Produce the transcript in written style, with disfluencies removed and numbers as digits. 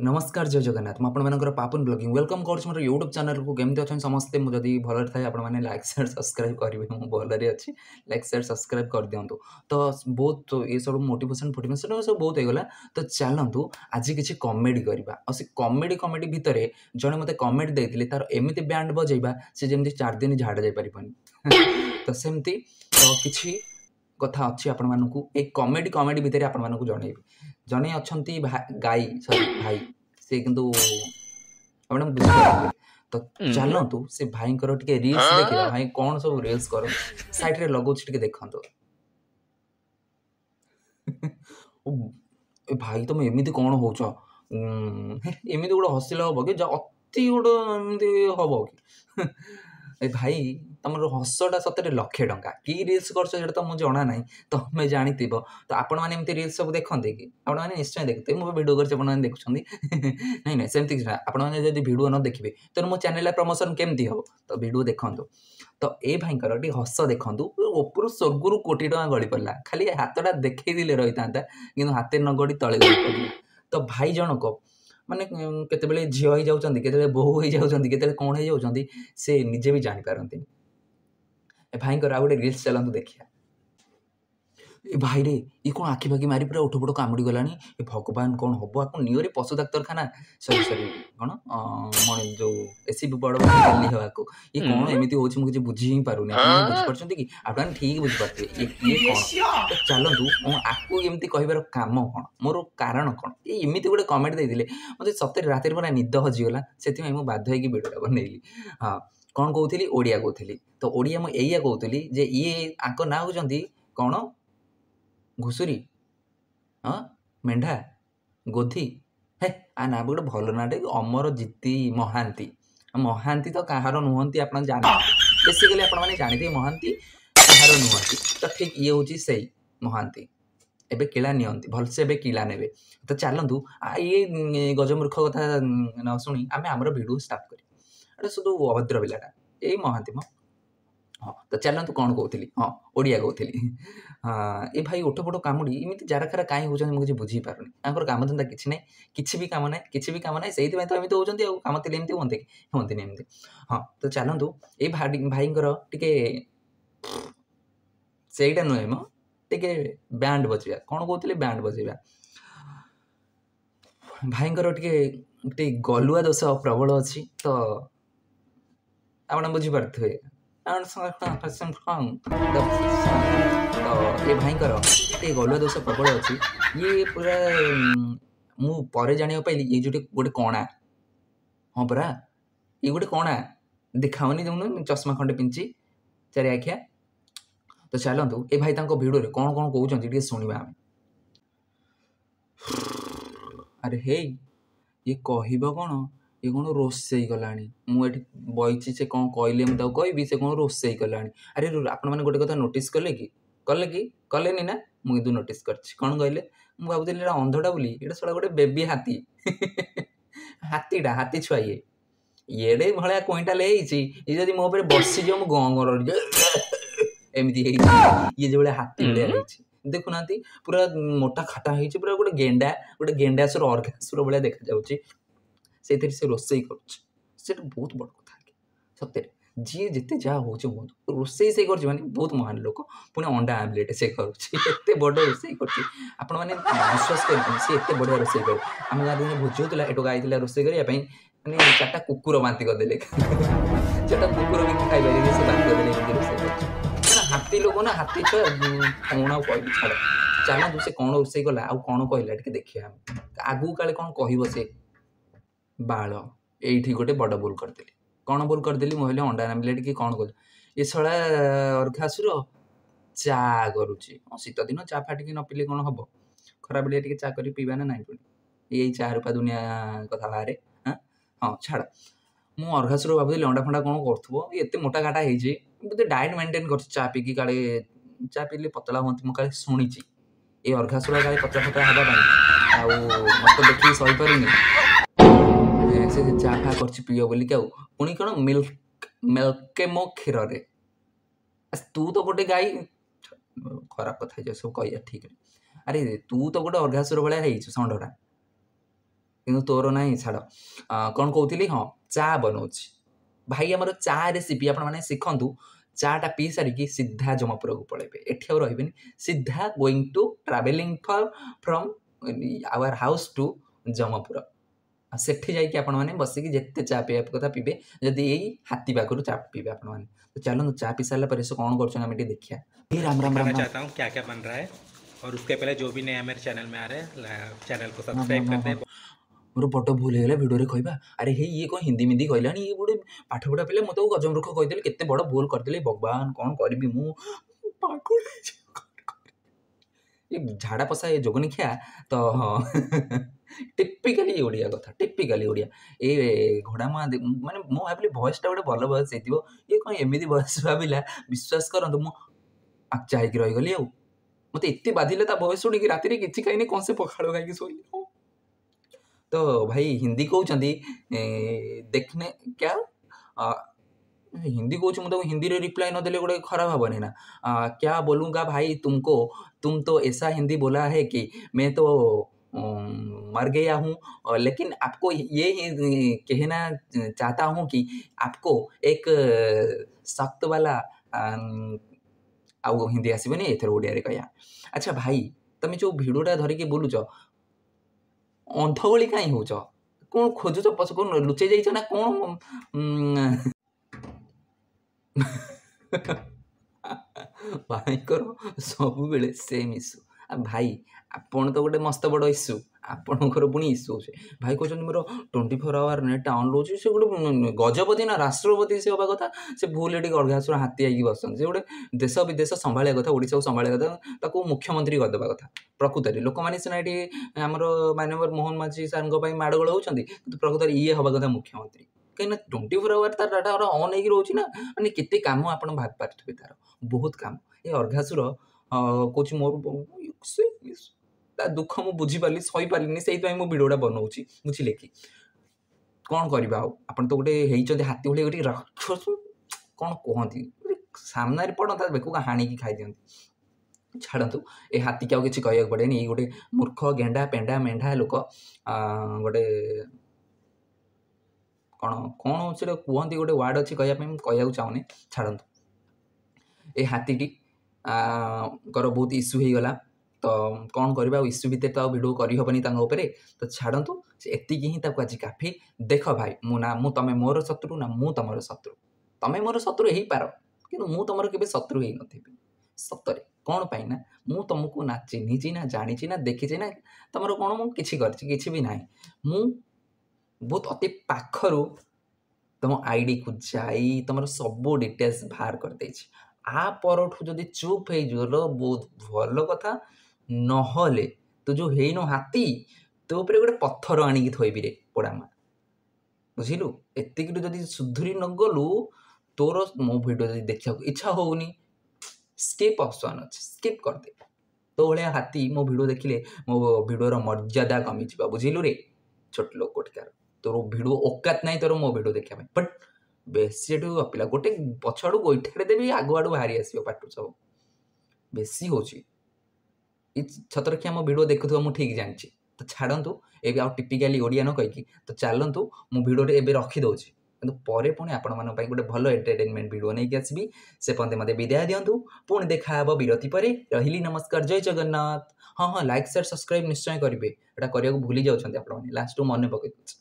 नमस्कार जय जगन्नाथ मुझे पापन ब्लॉगिंग वेलकम कर यूट्यूब चैनल को केमती अच्छा समस्ते मुझे भल थाए आपने लाइक शेयर सब्सक्राइब करेंगे मुझे भलि अच्छी लाइक शेयर सब्सक्राइब कर दिंतु तो बहुत ये सब मोटिवेशन फोटिवेशन सब बहुत होगा तो चलतु आज किसी कमेडी करवा और कमेडी कमेडी भितर जड़े मत कमेडी देते तार एमती बैंड बजेबा सी जमी 4 दिन झाड़ा जापारे तो सेमती तो किसी कथा अच्छी आपण मानू एक कमेडी कमेडी भितर आपण मानू जनइबी जड़े अच्छा गाई सॉरी भाई से किंतु आपने बुझे तो चलतु से भाई टे रील्स देखा भाई कौन सब रील्स कर साइड रे लगो टे देखत भाई तुम एमती कौन हो एमती गोटे हसिल हम कि अति गोटे एमती हम कि ए भाई तुम हसटा सतरे लक्षे टंका कि रिल्स कर तो मुझे जाना ना तुम्हें जानी तो आपण मैंने रिल्स सब देखते कि आपने निश्चय देखते मुझे भिडियो कर देखुं नहीं नहीं सेमती किसी ना आपने भिडियो न देखिए तो मो चैनल प्रमोशन केमती हम तो भिडियो देखु तो ये भाई टी हस देखु ऊपर स्वर्गु कोटी टका गड़ी पड़ा खाली हाथटा देखे रही था कि हाथ न गड़ी तले गड़ी पड़ा तो भाई जनक माने केतेबेले झील हो जाउछंदी केतेबेले बोहू हो जाउछंदी केतेबेले कौन हो जाउछंदी से निजे भी जानी पारंती ए भाई आ गोटे रील्स चलतु देखिया ए भाई रे ये कौन आखि फाखि मारी पूरा उठ कामुड़ी गलानी ए भगवान कौन हम आपको नियरे पशु डाक्तखाना सरी सरी कौन मन जो एससीबी बड़ दिल्ली होगाको ये कौन एमती हो मुझे बुझी ही पारुनी आप बुझीपार कि आपने ठीक बुझीपारे ये कौन तो चलतु आपको एमती कहबार काम कौन मोर कारण कौन ये एमती गोटे कमेंट देते मतलब सतरे रात पूरा निद हजिगला से बाध्य होगी भिडियोटा बनैली हाँ कौन कहूली ओडिया कहूली तो ओडिया मुझे एया कहूली जे ये आंक ना होती कौन घुसुरी हाँ मेढा गोधी हे आ ना गोटे भल नाटे अमरजीत महांती महांती तो कहार नुहति आप बेसिकली आपने जानते महांती कहार नुहति तो ठीक ये हूँ से महांती एबे किला नियंती भलसे एबे किला नेबे तो चलतु ये गजमूर्ख कथा न शुणी आम आमर भिडियो स्टार्ट करें शुद्ध अभद्र पिलाटा यही महांती हाँ तो चलतु कौन कहूली हाँ ओडिया कहूली हाँ ये भाई उठ पट कामुड़ी इमती जार कहीं होती मुझे बुझी पारुनी आंकर काम धंदा किसी ना किसी भी काम ना किसी भी काम ना से तो एमती होती कम थे एमती हमें कि हमें एमती हाँ तो चलतु ये भाई टे सेटा नुहे मो टे बैंड बजेगा कौन कहते बैंड बजेगा भाई टे गलुआ दोष प्रबल अच्छी तो आपने बुझीपारे तो ये भाई टे गलुआ दोष प्रबल अच्छी ये पूरा मुझे जाना पाइली ये जो गोटे कणा हाँ परा ये गोटे कणा देखाऊनी देखुन चश्मा खंडे पिंची चारि आखिया तो चलतु ए भाई भिडियो कौन कौन कहते शुणा आम अरे हे ये कह कौन ये कौन रोसे गला मुझे बही से कौन कहले मुझे कहबी से कौन रोसे गला अरे आपण मैंने गोटे कथा नोटिस कले कि कले ना मुझे नोटिस कर कौन कहले मुझे भावुली अंधटा बोली ये साला गोटे बेबी हाथी हाथीटा हाथी छुआ ये भाया क्विंटाल ये जब मो बसीज मु गंगर एमती ये जो हाथी भाया देखुना पूरा मोटा खाटा हो पूरा गोटे गेंडासुर अर्घासुर भाया देखा जाऊँगी से रोसे कर बहुत बड़ कथा सत्य जी जिते जहाँ हो रोसे से कर बहुत महान लोक पुणी अंडा आमलेट से करते बड़ रोसे कर विश्वास कर बढ़िया रोसे कर आम गाँव भोज होता एटू गाई रोसे करने मैंने 4टा कुकुर बांति करदे 4टा कुकुर भी खाई से बांति करदे रोसे हाथी लोक ना हाथी छुआ कौन आ कह छाड़ चलतु से कौन रोसे कला आउ कौन कहला टे देखिए आगू काले कौन कह से बाल ये गोटे बड़ भूल करदेली कौन भूल करदेली मुझे अंडा आमलेट कि कौन कह ये छड़ा अर्घासुर चा करुच्ची शीत दिन चा फाटिक न पीले कौन हम खरा बेलिया टे चा कर पीवा ना ना पुणी यही चा रूपा दुनिया कथा बाहर हाँ हाँ छाड़ मु अर्घासुर भावुली अंडा फंडा कौन कर एत मोटा घाटा होते डाएट मेंटेन कर चा पीकी काले चा पीले पतला हूँ मुझे शुणी ये अर्घासुर काले पतला पतला हाँपा मत देखिए सही पारे से चा फा कर पीओ बोलिक पुणी कौन मिल्क मो क्षीर तू तो गोटे गाई खराब कथा सब कह ठीक है अरे तू तो गोटे अर्घासुर भाया षंढटा କିନ୍ତୁ ତୋର ନାହିଁ ଛାଡ଼। କ'ଣ କହୁଥିଲି, ହଁ ଚା ବନଉଛି ଭାଇ। ଆମର ଚା ରେସିପି ଆପଣମାନେ ଶିଖନ୍ତୁ। ଚାଟା ପିଇ ସାରିକି ସିଧା ଜମପୁରକୁ ପଳେଇବେ, ଏଠି ଆଉ ରହିବେନି। ସିଧା going to travelling from our house to Jampur. ସେଠି ଯାଇକି ଆପଣମାନେ ବସିକି ଯେତେ ଚା ପିଇବା କଥା ପିଇବେ, ଯଦି ଏଇ ହାତୀ ପାଖରୁ ଚା ପିଇବେ ଆପଣମାନେ। ତ ଚାଲନ୍ତୁ ଚା ପିଇ ସାରିଲା ପରେ ସେ କ'ଣ କରୁଛନ୍ତି ଆମେ ଟିକେ ଦେଖିବା। ରାମ ରାମ ରାମ दिखाना ରାମ चाहता हूँ क्या क्या बन रहा है। और उसके पहले जो भी नया मेरे चैनल में आ रहे हैं चैनल को राम राम सब्सक्राइब राम कर राम। दे। ମୋର ବଡ଼ ଭୁଲ ହେଇଗଲା ଭିଡ଼ିଓରେ କହିବା। ଆରେ ହେଇ ଇଏ କ'ଣ ହିନ୍ଦୀ ମିନ୍ଦି କହିଲାଣି, ଇଏ ଗୋଟେ ପାଠପଢ଼ା ପିଲା, ମୋତେ ଆଉ ଗଜମୂର୍ଖ କହିଦେଲି, କେତେ ବଡ଼ ଭୁଲ କରିଦେଲି ଭଗବାନ, କ'ଣ କରିବି ମୁଁ, ପାଗଳ ହେଇଯିବି। ଏ ଝାଡ଼ା ପଶା ଏ ଯୋଗନିଖିଆ ତ ହଁ ଟିପିକାଲି ଓଡ଼ିଆ କଥା, ଟିପିକାଲି ଓଡ଼ିଆ। ଏ ଘୋଡ଼ା ମାନେ ମୁଁ ଭାବିଲି ଭଏସ୍ଟା ଗୋଟେ ଭଲ ଭଏସ୍ ହେଇଥିବ, ଇଏ କ'ଣ ଏମିତି ଭଏସ୍ ଭାବିଲା। ବିଶ୍ୱାସ କରନ୍ତୁ ମୁଁ ଆକ୍ଚା ହେଇକି ରହିଗଲି। ଆଉ ମୋତେ ଏତେ ବାଧିଲା ତା ଭଏସ୍ ଶୁଣିକି, ରାତିରେ କିଛି ଖାଇନି, କଂସେ ପଖାଳ ଖାଇକି ଶୋଇଲି। तो भाई हिंदी कहते देखने क्या हिंदी कहूँ मुझे हिंदी रे रिप्लाई न देले गोटे खराब हेनी ना। क्या बोलूँगा भाई तुमको, तुम तो ऐसा हिंदी बोला है कि मैं तो मर गया हूँ, लेकिन आपको ये कहना चाहता हूँ कि आपको एक सख्त वाला आउ हिंदी आसबनी, एथर ओडिया रे कहया। अच्छा भाई तुम जो भिडटा धरिकी बोलुच अंध भଳି କାହିଁ ହେଉଛ? କ'ଣ ଖୋଜୁଛ? ପଛ କ'ଣ ଲୁଚେଇ ଯାଇଛ ନା କ'ଣ? ଭାଇଙ୍କର ସବୁବେଳେ ସେମ୍ ଇସ୍ୟୁ। ଭାଇ ଆପଣ ତ ଗୋଟେ ମସ୍ତ ବଡ଼ ଇସ୍ୟୁ, ଆପଣଙ୍କର ପୁଣି ଇସ୍ୟୁ ଅଛି। ଭାଇ କହୁଛନ୍ତି ମୋର 24 ଆୱାର ନେଟ୍ଟା ଅନ୍ ରହୁଛି। ସେ ଗୋଟେ ଗଜପତି ନା ରାଷ୍ଟ୍ରପତି ସେ ହେବା କଥା, ସେ ଭୁଲ ଏଠିକି ଅର୍ଘାସୁର ହାତୀ ହେଇକି ବସଛନ୍ତି। ସେ ଗୋଟେ ଦେଶ ବିଦେଶ ସମ୍ଭାଳିବା କଥା, ଓଡ଼ିଶାକୁ ସମ୍ଭାଳିବା କଥା, ତାକୁ ମୁଖ୍ୟମନ୍ତ୍ରୀ କରିଦେବା କଥା। ପ୍ରକୃତରେ ଲୋକମାନେ ସିନା ଏଠି ଆମର ମାନ୍ୟବର ମୋହନ ମାଝୀ ସାର୍ଙ୍କ ପାଇଁ ମାଡ଼ଗୋଳ ହେଉଛନ୍ତି, କିନ୍ତୁ ପ୍ରକୃତରେ ଇଏ ହେବା କଥା ମୁଖ୍ୟମନ୍ତ୍ରୀ। କାହିଁକିନା 24 ଆୱାର ତାର ଡାଟା ଅନ୍ ହେଇକି ରହୁଛି ନା। ମାନେ କେତେ କାମ ଆପଣ ଭାବି ପାରୁଥିବେ, ତାର ବହୁତ କାମ। ଏ ଅର୍ଘାସୁର କହୁଛି ମୋର ତା ଦୁଃଖ ମୁଁ ବୁଝିପାରିଲି, ସହିପାରିଲିନି, ସେଇଥିପାଇଁ ମୁଁ ଭିଡ଼ିଓଟା ବନଉଛି, ବୁଝିଲେ କି? କ'ଣ କରିବା ଆଉ, ଆପଣ ତ ଗୋଟେ ହେଇଛନ୍ତି ହାତୀ ଭଳି ଗୋଟେ ରାକ୍ଷସ, କ'ଣ କୁହନ୍ତି, ସାମ୍ନାରେ ପଡ଼ନ୍ତା ବେକକୁ ହାଣିକି ଖାଇଦିଅନ୍ତି। ଛାଡ଼ନ୍ତୁ, ଏ ହାତୀକି ଆଉ କିଛି କହିବାକୁ ପଡ଼େନି। ଏଇ ଗୋଟେ ମୂର୍ଖ ଗେଣ୍ଡା ପେଣ୍ଡା ମେଣ୍ଢା ଲୋକ, ଗୋଟେ କ'ଣ କ'ଣ ସେଟା କୁହନ୍ତି, ଗୋଟେ ୱାର୍ଡ଼ ଅଛି କହିବା ପାଇଁ, ମୁଁ କହିବାକୁ ଚାହୁଁନି। ଛାଡ଼ନ୍ତୁ, ଏ ହାତୀଟି ଙ୍କର ବହୁତ ଇସ୍ୟୁ ହେଇଗଲା। ତ କ'ଣ କରିବା, ଆଉ ଇସ୍ୟୁ ଭିତରେ ତ ଆଉ ଭିଡ଼ିଓ କରିହେବନି ତାଙ୍କ ଉପରେ। ତ ଛାଡ଼ନ୍ତୁ, ସେ ଏତିକି ହିଁ ତାକୁ ଆଜି କାଫି। ଦେଖ ଭାଇ, ମୁଁ ତମେ ମୋର ଶତ୍ରୁ, ନା ମୁଁ ତମର ଶତ୍ରୁ। ତମେ ମୋର ଶତ୍ରୁ ହେଇପାର, କିନ୍ତୁ ମୁଁ ତମର କେବେ ଶତ୍ରୁ ହେଇନଥିବି ସତରେ। କ'ଣ ପାଇଁ ନା ମୁଁ ତମକୁ ନା ଚିହ୍ନିଛି, ନା ଜାଣିଛି, ନା ଦେଖିଛି, ନା ତମର କ'ଣ ମୁଁ କିଛି କରିଛି, କିଛି ବି ନାହିଁ। ମୁଁ ବହୁତ ଅତି ପାଖରୁ ତମ ଆଇଡ଼ିକୁ ଯାଇ ତମର ସବୁ ଡିଟେଲ୍ସ ବାହାର କରିଦେଇଛି। ଆ ପରଠୁ ଯଦି ଚୁପ୍ ହେଇଯିବ ବହୁତ ଭଲ କଥା, ନହେଲେ ତୁ ଯେଉଁ ହେଇନୁ ହାତୀ, ତୋ ଉପରେ ଗୋଟେ ପଥର ଆଣିକି ଥୋଇବିରେ ପୋଡ଼ାମା, ବୁଝିଲୁ? ଏତିକିରୁ ଯଦି ସୁଧୁରି ନ ଗଲୁ, ତୋର ମୋ ଭିଡ଼ିଓ ଯଦି ଦେଖିବାକୁ ଇଚ୍ଛା ହେଉନି, ସ୍କିପ୍ ଅପସନ୍ ଅଛି, ସ୍କିପ୍ କରିଦେ। ତୋ ଭଳିଆ ହାତୀ ମୋ ଭିଡ଼ିଓ ଦେଖିଲେ ମୋ ଭିଡ଼ିଓର ମର୍ଯ୍ୟାଦା କମିଯିବ, ବୁଝିଲୁ ରେ? ଛୋଟ ଲୋକ କୋଟିକାର, ତୋର ଭିଡ଼ିଓ ଓକାତ ନାହିଁ ତୋର ମୋ ଭିଡ଼ିଓ ଦେଖିବା ପାଇଁ। ବଟ୍ ବେଶୀ ଏଠୁ ଗପିଲା, ଗୋଟେ ପଛ ଆଡ଼ୁ ଗୋଇଠାରେ ଦେବି, ଆଗ ଆଡ଼ୁ ବାହାରି ଆସିବ ପାଟୁ ସବୁ। ବେଶୀ ହେଉଛି। ଏ ଛତରଖିଆ ମୋ ଭିଡ଼ିଓ ଦେଖୁଥିବ, ମୁଁ ଠିକ୍ ଜାଣିଛି। ତ ଛାଡ଼ନ୍ତୁ, ଏବେ ଆଉ ଟିପିକାଲି ଓଡ଼ିଆ ନ କହିକି ତ ଚାଲନ୍ତୁ, ମୁଁ ଭିଡ଼ିଓରେ ଏବେ ରଖିଦେଉଛି, କିନ୍ତୁ ପରେ ପୁଣି ଆପଣମାନଙ୍କ ପାଇଁ ଗୋଟେ ଭଲ ଏଣ୍ଟରଟେନମେଣ୍ଟ ଭିଡ଼ିଓ ନେଇକି ଆସିବି। ସେ ପର୍ଯ୍ୟନ୍ତ ମୋତେ ବିଦାୟ ଦିଅନ୍ତୁ, ପୁଣି ଦେଖା ହେବ ବିରତି ପରେ। ରହିଲି, ନମସ୍କାର, ଜୟ ଜଗନ୍ନାଥ। ହଁ, ଲାଇକ୍ ସେୟାର ସବସ୍କ୍ରାଇବ୍ ନିଶ୍ଚୟ କରିବେ, ଏଇଟା କରିବାକୁ ଭୁଲି ଯାଉଛନ୍ତି ଆପଣମାନେ, ଲାଷ୍ଟକୁ ମନେ ପକାଇ ଦେଉଛି।